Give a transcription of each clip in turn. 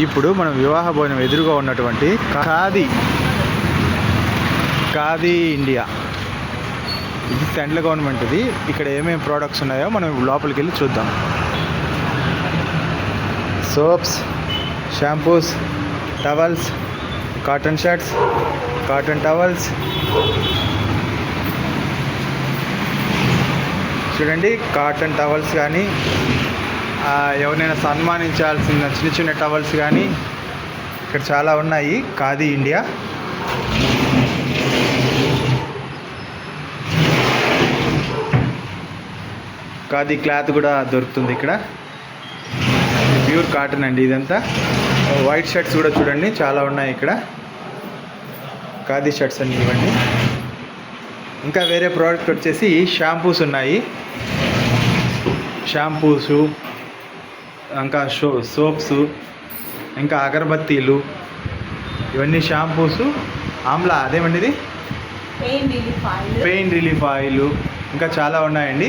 ఇప్పుడు మనం వివాహ భోజనం ఎదురుగా ఉన్నటువంటి ఖాదీ ఇండియా, ఇది సెంట్రల్ గవర్నమెంట్. ఇది ఇక్కడ ఏమేమి ప్రోడక్ట్స్ ఉన్నాయో మనం లోపలికి వెళ్ళి చూద్దాం. Soaps, shampoos, towels, cotton shirts, cotton towels. చూడండి, కాటన్ టవల్స్ కానీ, ఎవరైనా సన్మానించాల్సిన చిన్న చిన్న టవల్స్ కానీ ఇక్కడ చాలా ఉన్నాయి. ఖాదీ ఇండియా. ఖాదీ క్లాత్ కూడా దొరుకుతుంది ఇక్కడ. ప్యూర్ కాటన్ అండి ఇదంతా. వైట్ షర్ట్స్ కూడా చూడండి చాలా ఉన్నాయి ఇక్కడ. ఖాదీ షర్ట్స్ అన్నీ ఇవ్వండి. ఇంకా వేరే ప్రోడక్ట్ వచ్చేసి షాంపూస్ ఉన్నాయి. షాంపూసు, ఇంకా సోప్స్, ఇంకా అగరబత్తీలు, ఇవన్నీ షాంపూసు. ఆమ్లా అదేమండి ఇది పెయిన్ రిలీఫ్ ఆయిల్, ఇంకా చాలా ఉన్నాయండి.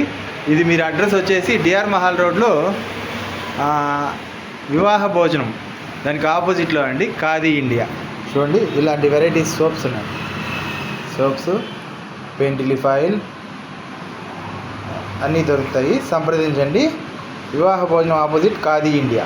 ఇది మీరు అడ్రస్ వచ్చేసి డిఆర్ మహల్ రోడ్లో వివాహ భోజనం దానికి ఆపోజిట్లో అండి, ఖాదీ ఇండియా. చూడండి, ఇలాంటి వెరైటీస్ సోప్స్ ఉన్నాయి. సోప్స్, పెయిన్ రిలీఫ్ ఆయిల్ అన్నీ దొరుకుతాయి. సంప్రదించండి. వివాహ భోజనం ఆపోజిట్ ఖాదీ ఇండియా.